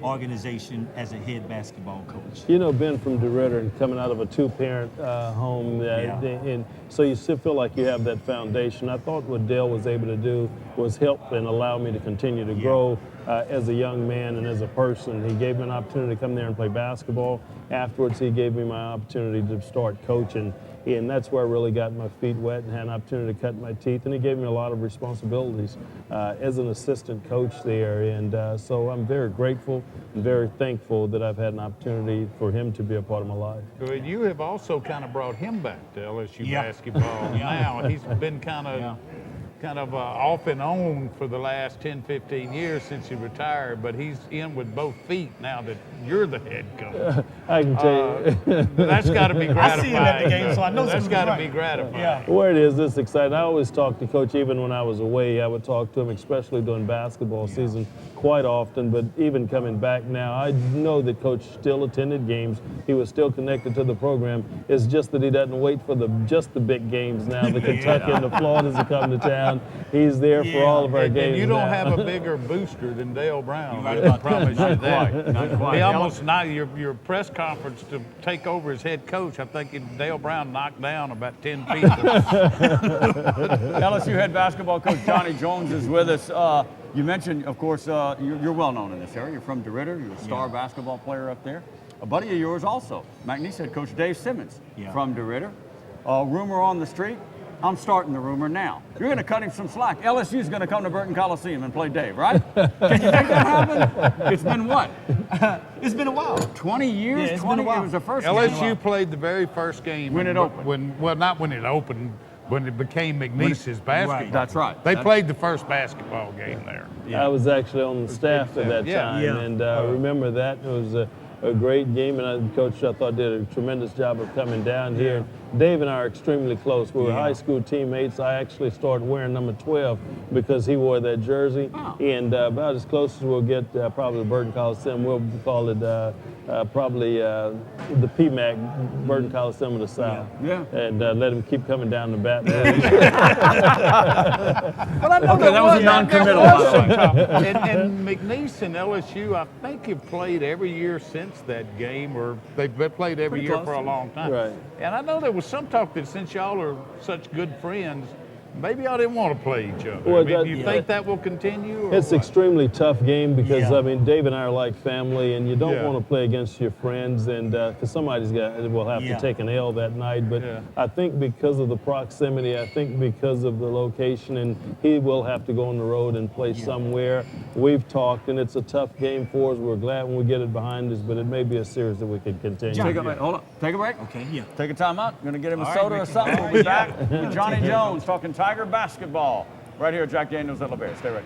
organization as a head basketball coach? You know, being from DeRidder and coming out of a two-parent home, and so you still feel like you have that foundation. I thought what Dale was able to do was help and allow me to continue to grow as a young man and as a person. He gave me an opportunity to come there and play basketball. Afterwards, he gave me my opportunity to start coaching. And that's where I really got my feet wet and had an opportunity to cut my teeth. And he gave me a lot of responsibilities as an assistant coach there. And so I'm very grateful and very thankful that I've had an opportunity for him to be a part of my life. Well, you have also kind of brought him back to LSU basketball now. He's been kind of off and on for the last 10, 15 years since he retired, but he's in with both feet now that you're the head coach. I can tell you. That's got to be gratifying. I see him at the game, so I know that's got to be gratifying. Yeah. Where it is, it's exciting. I always talk to Coach, even when I was away, I would talk to him, especially during basketball season, quite often, but even coming back now, I know that Coach still attended games. He was still connected to the program. It's just that he doesn't wait for just the big games now, the Kentucky and the Floridas that come to town. He's there for all of our games. And you don't now. have a bigger booster than Dale Brown. Right I promise you Not that. quite, not quite. He almost your press conference to take over as head coach. I think Dale Brown knocked down about 10 people. LSU head basketball coach Johnny Jones is with us. You mentioned, of course, you're well known in this area. You're from DeRidder. You're a star basketball player up there. A buddy of yours also, McNeese head coach Dave Simmons from DeRidder. Rumor on the street. I'm starting the rumor now. You're going to cut him some slack. LSU's going to come to Burton Coliseum and play Dave, right? Can you make that happen? It's been what? It's been a while. 20 years? Yeah, it's been a while. It was the first LSU played the very first game. When it opened. Well, not when it opened. when it became McNeese's basketball. Right. That's right. They played the first basketball game there. I was actually on the staff at that Yeah. time, Yeah. and I remember that. It was a great game, and Coach, I thought, did a tremendous job of coming down here. Dave and I are extremely close. We were high school teammates. I actually started wearing number 12 because he wore that jersey, and about as close as we'll get probably the Burton Coliseum. We'll call it probably the PMAC, Burton Coliseum of the South. Yeah. And let him keep coming down the bat. Well, I know that was a non-committal. And McNeese and LSU, I think, have played every year since that game, or they've played every year for a long time. Right. And I know there was some talk that since y'all are such good friends, maybe y'all didn't want to play each other. Well, do you think that will continue? Or it's what? extremely tough game because I mean, Dave and I are like family, and you don't Yeah. want to play against your friends, and because somebody's will have to take an L that night. But I think because of the proximity, I think because of the location, and he will have to go on the road and play somewhere. We've talked, and it's a tough game for us. We're glad when we get it behind us, but it may be a series that we could continue. Hold on. Take a break. Okay, yeah. Take a time out. Going to get him a All soda right, or Ricky. something. All We'll be right, back with Johnny Jones talking Tiger basketball right here at Jack Daniels at Lauberge. Stay ready.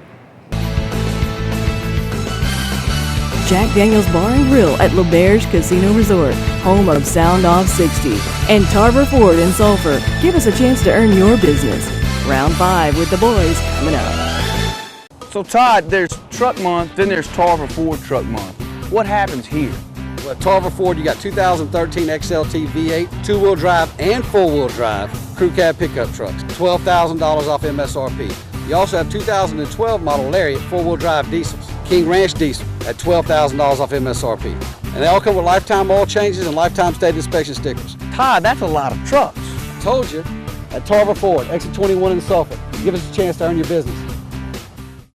Jack Daniels Bar and Grill at Lauberge Casino Resort, home of Soundoff 60, and Tarver Ford in Sulphur. Give us a chance to earn your business. Round 5 with the boys coming up. So Todd, there's Truck Month, then there's Tarver Ford Truck Month. What happens here? Well, at Tarver Ford, you got 2013 XLT V8, two-wheel drive and four-wheel drive crew cab pickup trucks, $12,000 off MSRP. You also have 2012 model Lariat four-wheel drive diesels, King Ranch diesel at $12,000 off MSRP. And they all come with lifetime oil changes and lifetime state inspection stickers. Todd, that's a lot of trucks. Told you, at Tarver Ford, exit 21 in Sulphur. Give us a chance to earn your business.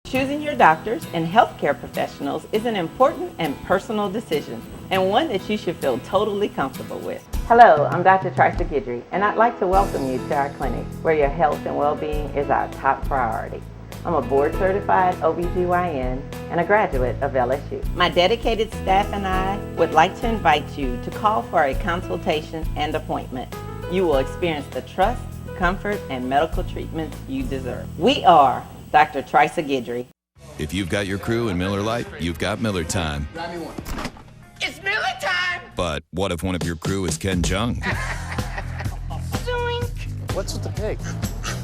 Choosing your doctors and healthcare professionals is an important and personal decision, and one that you should feel totally comfortable with. Hello, I'm Dr. Trisa Guidry, and I'd like to welcome you to our clinic, where your health and well-being is our top priority. I'm a board-certified OBGYN and a graduate of LSU. My dedicated staff and I would like to invite you to call for a consultation and appointment. You will experience the trust, comfort, and medical treatment you deserve. We are Dr. Trisa Guidry. If you've got your crew in Miller Lite, you've got Miller time. Grab me one. It's Miller time! But what if one of your crew is Ken Jung? Zoink! What's with the pig?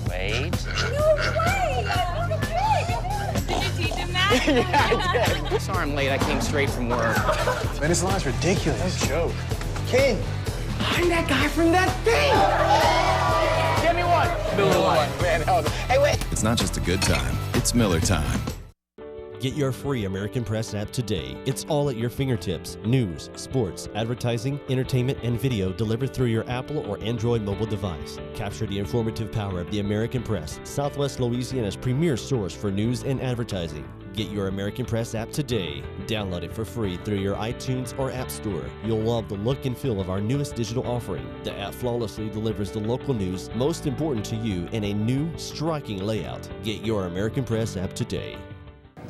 Wait. No way! The pig! Did you teach him that? Yeah, I did. Sorry I'm late. I came straight from work. Man, this line's ridiculous. No joke. King! I'm that guy from that thing! Give me one! Miller Lite. Man, hey, wait! It's not just a good time, it's Miller time. Get your free American Press app today. It's all at your fingertips. News, sports, advertising, entertainment, and video delivered through your Apple or Android mobile device. Capture the informative power of the American Press, Southwest Louisiana's premier source for news and advertising. Get your American Press app today. Download it for free through your iTunes or App Store. You'll love the look and feel of our newest digital offering. The app flawlessly delivers the local news most important to you in a new, striking layout. Get your American Press app today.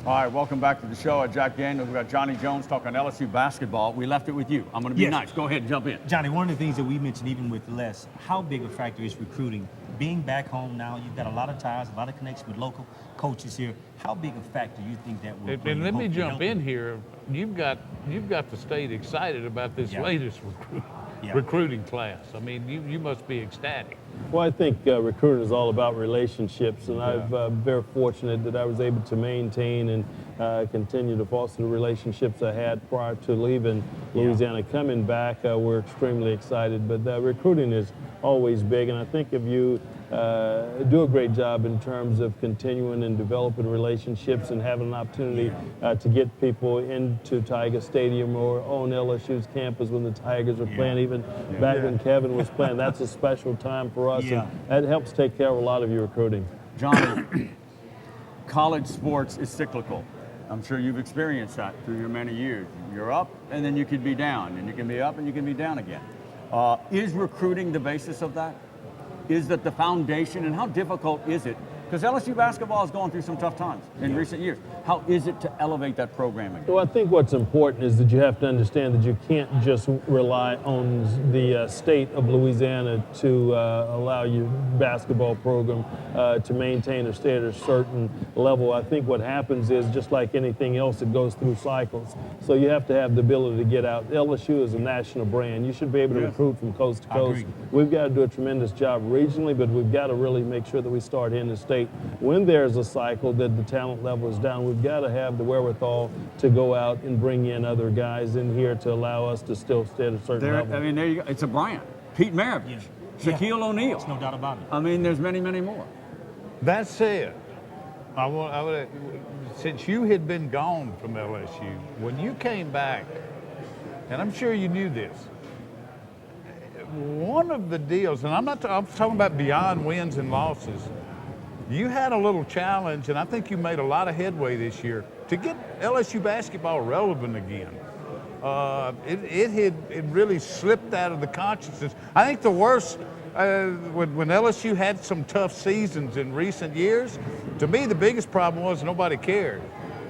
All right, welcome back to the show at Jack Daniels. We've got Johnny Jones talking LSU basketball. We left it with you. I'm going to be nice. Go ahead and jump in. Johnny, one of the things that we mentioned even with Les, how big a factor is recruiting? Being back home now, you've got a lot of ties, a lot of connection with local coaches here. How big a factor do you think that will play? And let me jump in here. You've got the state excited about this latest recruiting class. I mean, you must be ecstatic. Well, I think recruiting is all about relationships, and I'm very fortunate that I was able to maintain and continue to foster the relationships I had prior to leaving Louisiana. Coming back, we're extremely excited, but recruiting is always big, and I think if you do a great job in terms of continuing and developing relationships and having an opportunity to get people into Tiger Stadium or on LSU's campus when the Tigers are playing, even back when Kevin was playing. That's a special time for us, and that helps take care of a lot of your recruiting. Johnny, college sports is cyclical. I'm sure you've experienced that through your many years. You're up, and then you can be down, and you can be up, and you can be down again. Is recruiting the basis of that? Is that the foundation, and how difficult is it? Because LSU basketball is going through some tough times in recent years. How is it to elevate that program again? Well, I think what's important is that you have to understand that you can't just rely on the state of Louisiana to allow your basketball program to maintain or stay at a certain level. I think what happens is, just like anything else, it goes through cycles. So you have to have the ability to get out. LSU is a national brand. You should be able to recruit from coast to coast. We've got to do a tremendous job regionally, but we've got to really make sure that we start in the state. When there's a cycle that the talent level is down, we've got to have the wherewithal to go out and bring in other guys in here to allow us to still stay at a certain level. I mean, there you go. It's a brand. Pete Maravich, Shaquille O'Neal. There's no doubt about it. I mean, there's many, many more. That said, since you had been gone from LSU, when you came back, and I'm sure you knew this, one of the deals, and I'm talking about beyond wins and losses, you had a little challenge, and I think you made a lot of headway this year to get LSU basketball relevant again. It had really slipped out of the consciousness. I think the worst, when LSU had some tough seasons in recent years, to me the biggest problem was nobody cared,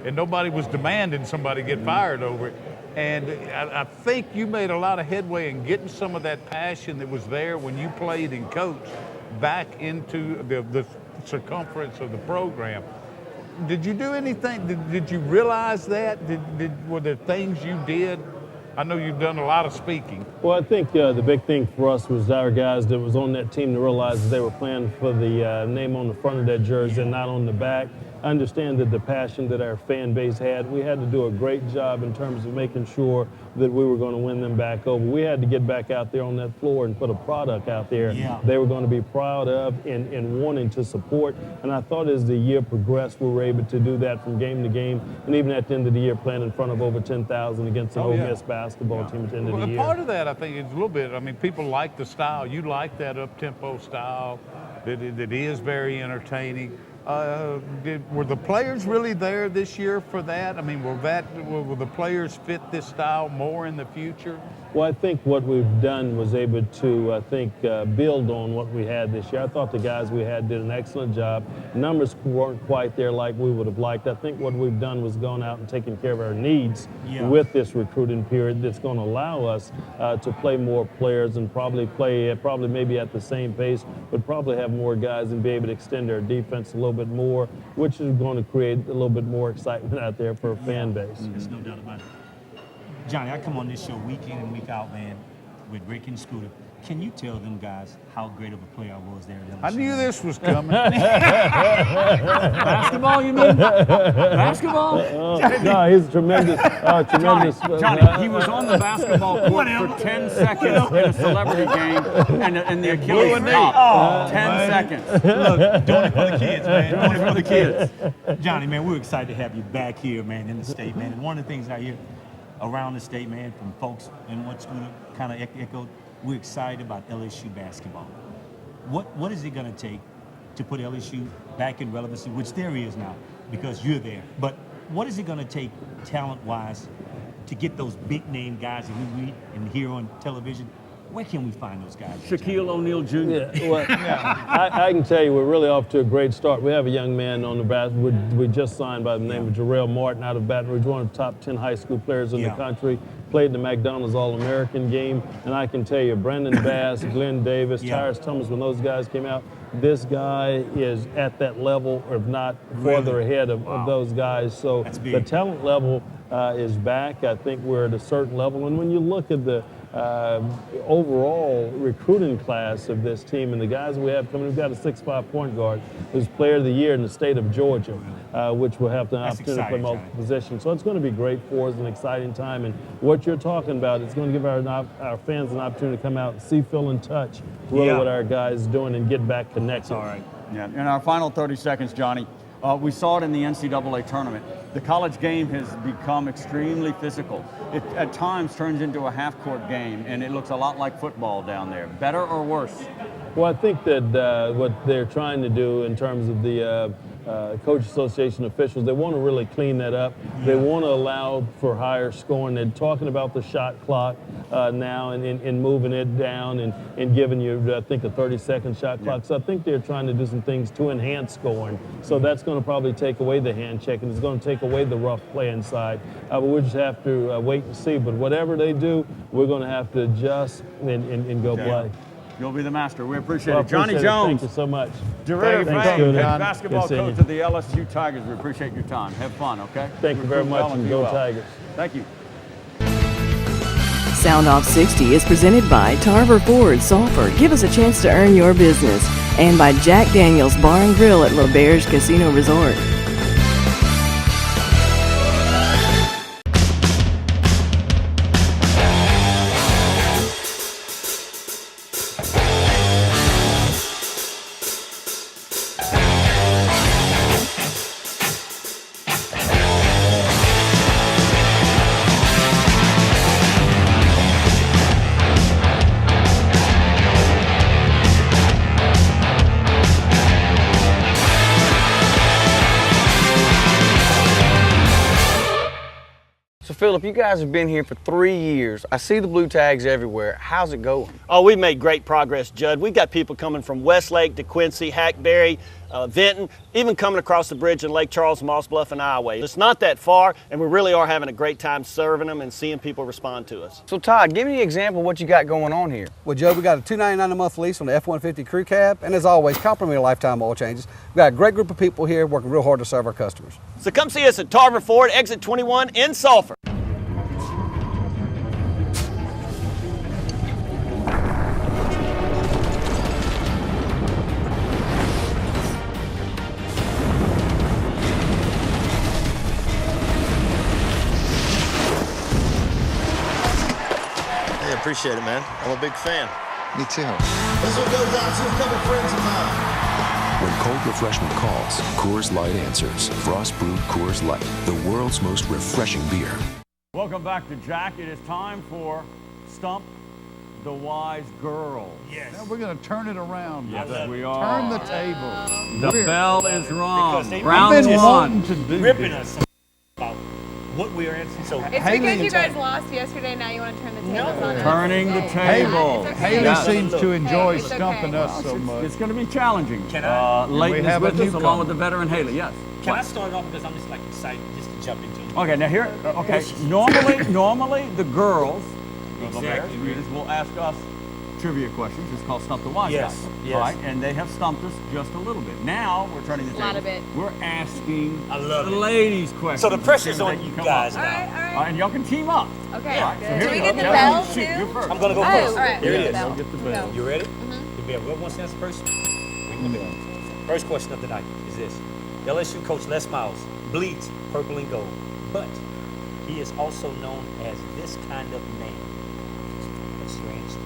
and nobody was demanding somebody get fired over it. And I think you made a lot of headway in getting some of that passion that was there when you played and coached back into the circumference of the program. Did you do anything? Did you realize that? Were there things you did? I know you've done a lot of speaking. Well, I think the big thing for us was our guys that was on that team to realize that they were playing for the name on the front of that jersey and not on the back. I understand that the passion that our fan base had, we had to do a great job in terms of making sure that we were going to win them back over. We had to get back out there on that floor and put a product out there they were going to be proud of and wanting to support. And I thought as the year progressed, we were able to do that from game to game. And even at the end of the year, playing in front of over 10,000 against an Ole Miss basketball team at the end of the year. Part of that, I think, is a little bit, I mean, people like the style. You like that up-tempo style that is very entertaining. Were the players really there this year for that? I mean, will the players fit this style more in the future? Well, I think what we've done was able to, build on what we had this year. I thought the guys we had did an excellent job. Numbers weren't quite there like we would have liked. I think what we've done was gone out and taken care of our needs with this recruiting period that's going to allow us to play more players and probably maybe at the same pace, but probably have more guys and be able to extend our defense a little bit more, which is going to create a little bit more excitement out there for a fan base. There's no doubt about it. Johnny, I come on this show week in and week out, man, with Rick and Scooter. Can you tell them guys how great of a player I was there at LSU? I knew this was coming. Basketball, you mean? Basketball? No, he's tremendous. Johnny, he was on the basketball court for 10 seconds in a celebrity game, and the Achilles popped. 10 seconds. Look, doing it for the kids, man. Doing it for the kids. Johnny, man, we're excited to have you back here, man, in the state, man. And one of the things I hear around the state, man, from folks and what Scooter kind of echoed, we're excited about LSU basketball. What is it going to take to put LSU back in relevancy, which there is now because you're there, but what is it going to take talent-wise to get those big-name guys that we read and hear on television? Where can we find those guys? Shaquille O'Neal Jr. I can tell you we're really off to a great start. We have a young man on the basket. We just signed by the name of Jarrell Martin out of Baton Rouge, one of the top 10 high school players in the country. Played in the McDonald's All-American game. And I can tell you, Brandon Bass, Glenn Davis, Tyrus Thomas, when those guys came out, this guy is at that level, or if not further ahead of those guys. So the talent level is back. I think we're at a certain level. And when you look at the overall recruiting class of this team and the guys we have coming, we've got a 6'5" point guard who's player of the year in the state of Georgia, which will have the opportunity to play multiple positions. So it's going to be great for us, an exciting time. And what you're talking about, it's going to give our fans an opportunity to come out and see, feel, and touch really what our guys are doing and get back connected. All right. Yeah. In our final 30 seconds, Johnny, we saw it in the NCAA tournament. The college game has become extremely physical. It at times turns into a half-court game, and it looks a lot like football down there. Better or worse? Well, I think that what they're trying to do in terms of the Coach Association officials, they want to really clean that up. Yeah. They want to allow for higher scoring. They're talking about the shot clock now and moving it down and giving you, I think, a 30-second shot clock. So I think they're trying to do some things to enhance scoring. So that's going to probably take away the hand checking. It's going to take away the rough play inside. But we'll just have to wait and see. But whatever they do, we're going to have to adjust and go play. You'll be the master. We appreciate it. Johnny Jones. Thank you so much. Director head basketball coach of the LSU Tigers. We appreciate your time. Have fun, okay? Thank you very much, and go Tigers. Thank you. Soundoff 60 is presented by Tarver Ford Sulphur. Give us a chance to earn your business. And by Jack Daniels Bar and Grill at Lauberge Casino Resort. Philip, you guys have been here for 3 years. I see the blue tags everywhere. How's it going? Oh, we've made great progress, Judd. We've got people coming from Westlake, DeQuincy, Hackberry, Vinton, even coming across the bridge in Lake Charles, Moss Bluff, and Iowa. It's not that far, and we really are having a great time serving them and seeing people respond to us. So, Todd, give me an example of what you got going on here. Well, Joe, we got a $299 a month lease on the F-150 crew cab, and as always, complimentary lifetime oil changes. We've got a great group of people here working real hard to serve our customers. So come see us at Tarver Ford, exit 21 in Sulphur. Appreciate it, man. I'm a big fan. Me too. This one goes out to a couple friends of mine. When cold refreshment calls, Coors Light answers. Frost brewed Coors Light, the world's most refreshing beer. Welcome back to Jack. It is time for Stump the Wise Girl. Yes. Now we're going to turn it around. Yes, we are. Turn the table. The bell is rung. Because Round one. Ripping us about what we are answering. So it's because you guys lost yesterday. Now you want to turn the tables on us. Turning the table. Haley seems to enjoy stumping us so much. It's going to be challenging. Can I? Leighton is with us along with the veteran Haley. Yes. Can I start off because I'm just like excited just to jump into it. Okay. Now here. Okay. Normally the girls, exactly, will ask us trivia questions. It's called Stump the Wise Guy. Yes. Right? And they have stumped us just a little bit. Now we're turning the table. A lot of it. We're asking the ladies questions. So the pressure's on you guys now. All right. And y'all can team up. Okay. Right, so Do we here get go. the bell Shoot, too? you're first. I'm going to go first. All right. Here it is. Get the bell. You ready? Mm-hmm. Whoever wants to answer first, ring the bell. First question of the night is this. LSU coach Les Miles bleeds purple and gold, but he is also known as this kind of man. What's your answer?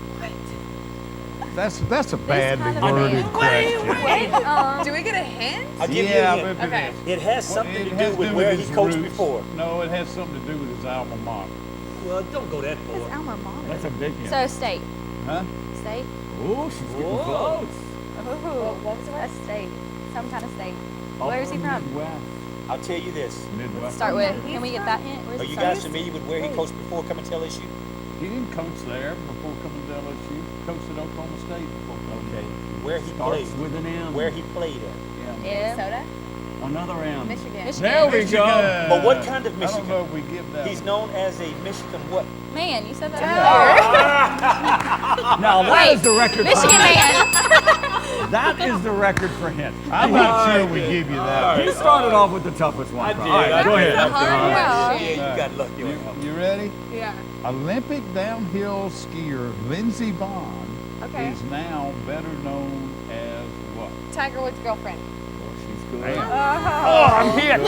That's a badly worded question. Do we get a hint? I'll give you a hint. Okay. It has something to do with where he coached before. No, it has something to do with his alma mater. Well, don't go that far. His alma mater. That's a big hint. So state. Huh? State. Ooh, she's getting close. Well, what was the state? Some kind of state. Where is he from? Midwest. I'll tell you this. Midwest. Start with. Can we get that hint? Where's Are you guys familiar with where he coached before coming to LSU? He didn't coach there before coming to LSU. He coached at Oklahoma State before coming. Okay. Where he Starts played. with an M. Where he played at. Minnesota? Another M. Michigan. There we go. But what kind of Michigan? I don't know if we give that. He's known as a Michigan what? Man, you said that Now that is the record. Michigan man. That is the record for him. I'm not sure we give you that. You started off with the toughest one. I did. All right, go ahead. You got lucky. You ready? Yeah. Olympic downhill skier Lindsey Vonn Okay. is now better known as what? Tiger Woods' girlfriend. She's good. I'm hit.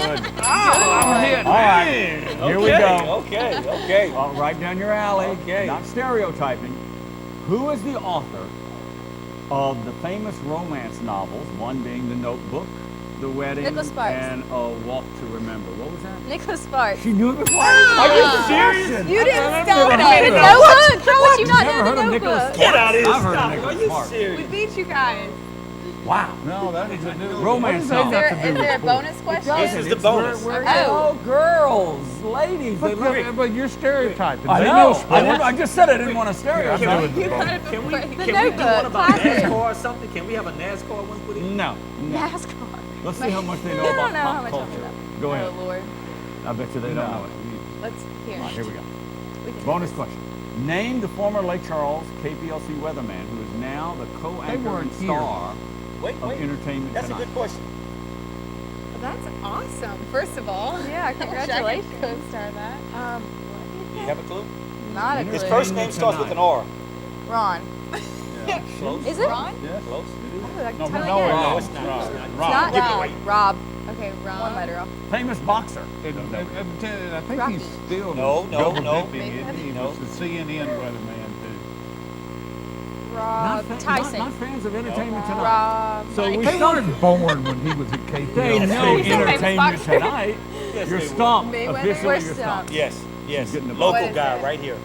I'm hit. All right. Here we go. Okay. Right down your alley. Okay. Not stereotyping. Who is the author of the famous romance novels, one being The Notebook, The Wedding, Nicholas Sparks. and A Walk to Remember? What was that? Nicholas Sparks. She knew it before. Are you serious? You didn't I've stop never it. heard of No that. one. How would you not Never know heard the of Nicholas notebook? Sparks. Get out of here. I've heard of Stop. Nicholas Are you Sparks. serious? We beat you guys. Wow. No, that is a new Romance Is song. there a bonus question? This is the bonus. Oh, girls, ladies, they love it. But you're stereotyping. I They know. sports. I just said I didn't want to stereotype. Can we do one about Classic. NASCAR or something? Can we have a NASCAR one put in? No. NASCAR. Let's see how much they know I don't about know how pop much culture. I know. Go ahead. Oh, Lord. I bet you they don't know it. Let's hear. All right, here we go. We can Bonus do question. Name the former Lake Charles KPLC weatherman who is now the co-anchor weren't and here. star Wait, of Entertainment That's a Tonight. good question. Well, that's awesome, first of all. Yeah, congratulations. I could co-star that. Do you have a clue? Not a His clue. first name starts with an R. Ron. Close. Is it? Ron? Yes. Close. Oh, I can No, totally no, guess. No, it's not. Rob. It's not. It's Rob. not Give it Rob. away. Rob. Okay, Ron. One letter off. Famous boxer. And I think Rocky. he's still No, double no. dipping, isn't he? He No. was the CNN weatherman too. Rob Tyson. Not fans of Entertainment Tonight. Rob. So we They stumped. weren't born when he was at They KPLC. know He's a famous Entertainment boxer. Tonight. Yes, You're they were. stumped. Mayweather? Officially, We're you're stumped. Yes, yes. getting the Local What is guy it? right here.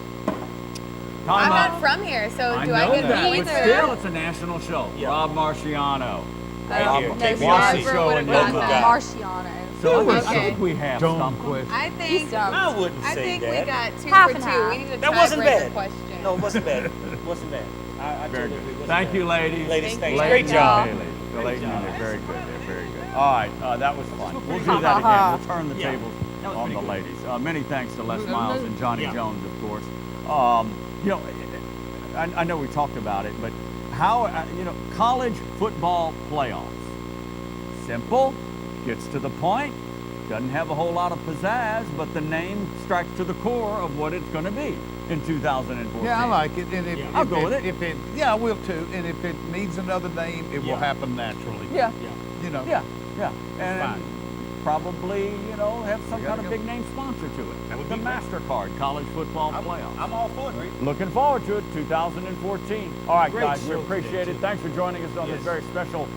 Time I'm out. not from here, so I do know I get that, to but either? still, it's a national show. Yeah. Rob Marciano. Right here. No, KPLC. never would have Local gotten guy. that. Marciano. So I Okay. think we have Dumb stumped. question. I think I wouldn't I say think that. we got two Half for and two. half. We need a That wasn't tiebreaker bad. question. No, it wasn't bad. It wasn't bad. I Very totally good. agree. It wasn't Thank bad. you, ladies. Ladies, Thank thanks. you. Great job. Hey, ladies. The ladies, job. they're very good. They're very good. All right, that was fun. We'll do that again. We'll turn the Yeah. tables That was on the pretty good. ladies. Many thanks to Les Miles and Johnny Yeah. Jones, of course. You know, I know we talked about it, but how, college football playoffs. Simple, gets to the point, doesn't have a whole lot of pizzazz, but the name strikes to the core of what it's going to be in 2014. Yeah, I like it. And if, I'll if go with it. If it. Yeah, I will too. And if it needs another name, it will happen naturally. Yeah. You know. Yeah, and Fine. probably, have some We kind gotta of go. big name sponsor to it. That would The be great. MasterCard College Football Playoffs. I'm all for it. Looking forward to it, 2014. All right, Great guys, we show appreciate today, it. too. Thanks for joining us on this Yes. very special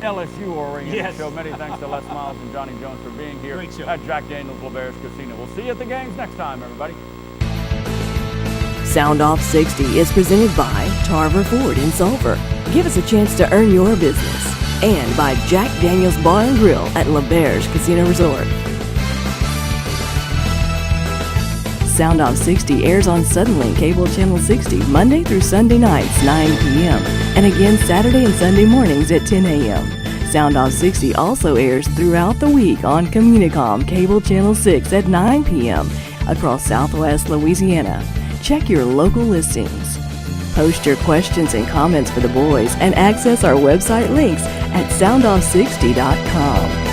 LSU-oriented Yes. show. Many thanks to Les Miles and Johnny Jones for being here Great show. at Jack Daniel's Lauberge Casino. We'll see you at the games next time, everybody. Soundoff 60 is presented by Tarver Ford in Sulphur. Give us a chance to earn your business. And by Jack Daniel's Bar and Grill at Lauberge Casino Resort. Soundoff 60 airs on Suddenlink Cable Channel 60 Monday through Sunday nights, 9 p.m. and again Saturday and Sunday mornings at 10 a.m. Soundoff 60 also airs throughout the week on Communicom Cable Channel 6 at 9 p.m. across Southwest Louisiana. Check your local listings. Post your questions and comments for the boys and access our website links at soundoff60.com.